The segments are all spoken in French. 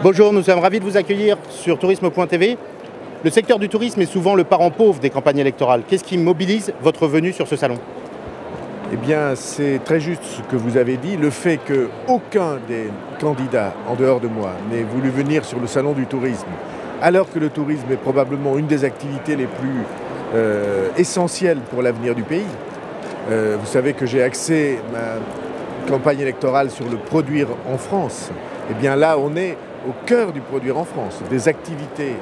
Bonjour, nous sommes ravis de vous accueillir sur tourisme.tv. Le secteur du tourisme est souvent le parent pauvre des campagnes électorales. Qu'est-ce qui mobilise votre venue sur ce salon? Eh bien, c'est très juste ce que vous avez dit. Le fait qu'aucun des candidats, en dehors de moi, n'ait voulu venir sur le salon du tourisme, alors que le tourisme est probablement une des activités les plus essentielles pour l'avenir du pays. Vous savez que j'ai axé ma campagne électorale sur le produire en France. Eh bien là, on est au cœur du produire en France. Des activités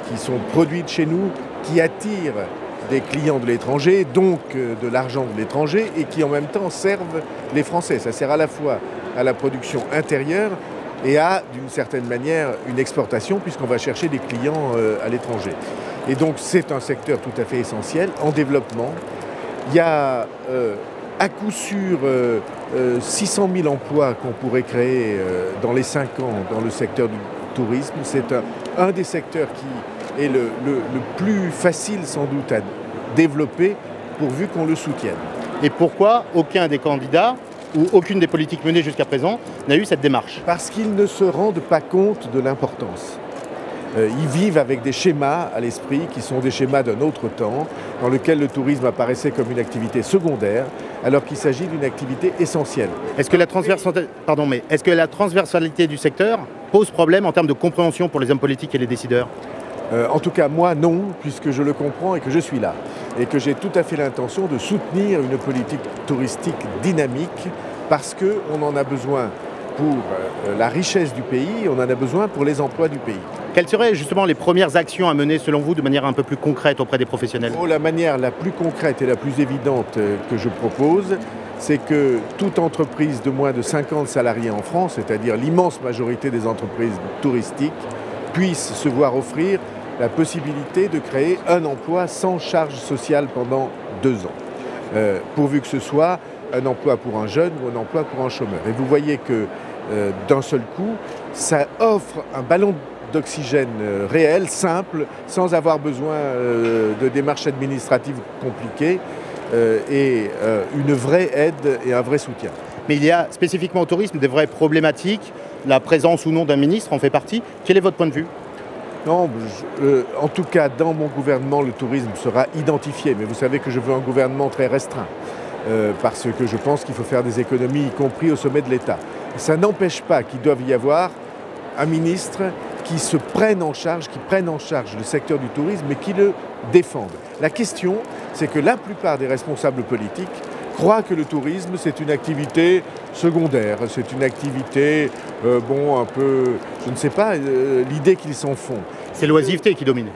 qui sont produites chez nous, qui attirent des clients de l'étranger, donc de l'argent de l'étranger, et qui en même temps servent les Français. Ça sert à la fois à la production intérieure et à, d'une certaine manière, une exportation, puisqu'on va chercher des clients à l'étranger. Et donc c'est un secteur tout à fait essentiel, en développement. Il y a à coup sûr 600 000 emplois qu'on pourrait créer dans les 5 ans dans le secteur du tourisme. C'est un des secteurs qui est le plus facile sans doute à développer pourvu qu'on le soutienne. Et pourquoi aucun des candidats ou aucune des politiques menées jusqu'à présent n'a eu cette démarche? Parce qu'ils ne se rendent pas compte de l'importance. Ils vivent avec des schémas à l'esprit qui sont des schémas d'un autre temps, dans lequel le tourisme apparaissait comme une activité secondaire, alors qu'il s'agit d'une activité essentielle. Est-ce que la transversalité du secteur pose problème en termes de compréhension pour les hommes politiques et les décideurs? En tout cas, moi, non, puisque je le comprends et que je suis là. Et que j'ai tout à fait l'intention de soutenir une politique touristique dynamique, parce qu'on en a besoin pour la richesse du pays, on en a besoin pour les emplois du pays. Quelles seraient justement les premières actions à mener selon vous de manière un peu plus concrète auprès des professionnels? La manière la plus concrète et la plus évidente que je propose, c'est que toute entreprise de moins de 50 salariés en France, c'est-à-dire l'immense majorité des entreprises touristiques, puisse se voir offrir la possibilité de créer un emploi sans charge sociale pendant 2 ans, pourvu que ce soit un emploi pour un jeune ou un emploi pour un chômeur. Et vous voyez que d'un seul coup, ça offre un ballon d'oxygène réel, simple, sans avoir besoin de démarches administratives compliquées, et une vraie aide et un vrai soutien. Mais il y a spécifiquement au tourisme des vraies problématiques. La présence ou non d'un ministre en fait partie. Quel est votre point de vue? Non, en tout cas, dans mon gouvernement, le tourisme sera identifié. Mais vous savez que je veux un gouvernement très restreint, parce que je pense qu'il faut faire des économies, y compris au sommet de l'État. Ça n'empêche pas qu'il doive y avoir un ministre qui prenne en charge le secteur du tourisme et qui le défende. La question, c'est que la plupart des responsables politiques croient que le tourisme, c'est une activité secondaire, c'est une activité, un peu, je ne sais pas, l'idée qu'ils s'en font. C'est l'oisiveté qui domine.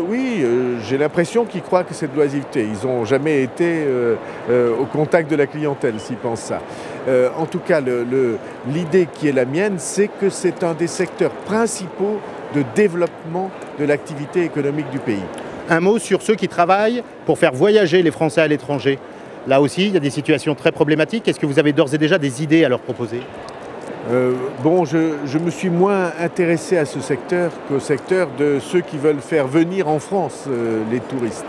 Oui, j'ai l'impression qu'ils croient que c'est de l'oisiveté. Ils n'ont jamais été au contact de la clientèle, s'ils pensent ça. En tout cas, l'idée qui est la mienne, c'est que c'est un des secteurs principaux de développement de l'activité économique du pays. Un mot sur ceux qui travaillent pour faire voyager les Français à l'étranger. Là aussi, il y a des situations très problématiques. Est-ce que vous avez d'ores et déjà des idées à leur proposer? Je me suis moins intéressé à ce secteur qu'au secteur de ceux qui veulent faire venir en France les touristes.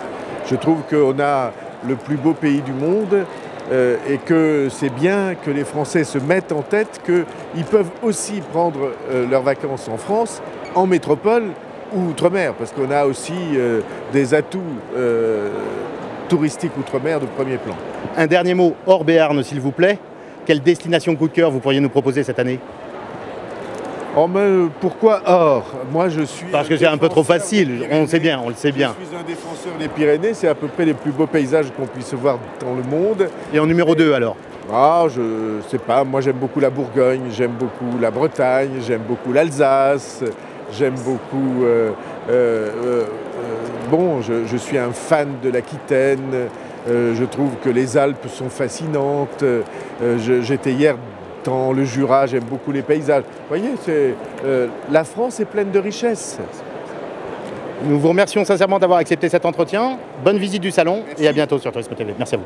Je trouve qu'on a le plus beau pays du monde et que c'est bien que les Français se mettent en tête qu'ils peuvent aussi prendre leurs vacances en France, en métropole ou outre-mer, parce qu'on a aussi des atouts touristique outre-mer de premier plan. Un dernier mot hors Béarn, s'il vous plaît. Quelle destination coup de cœur vous pourriez nous proposer cette année? Pourquoi hors? Moi, je suis... Parce que c'est un peu trop facile, on le sait bien. Je suis un défenseur des Pyrénées, c'est à peu près les plus beaux paysages qu'on puisse voir dans le monde. Et en numéro 2 alors? Je sais pas, moi j'aime beaucoup la Bourgogne, j'aime beaucoup la Bretagne, j'aime beaucoup l'Alsace, j'aime beaucoup... je suis un fan de l'Aquitaine, je trouve que les Alpes sont fascinantes, j'étais hier dans le Jura, j'aime beaucoup les paysages. Vous voyez, la France est pleine de richesses. Nous vous remercions sincèrement d'avoir accepté cet entretien. Bonne visite du salon. Merci. Et à bientôt sur Tourisme TV. Merci à vous.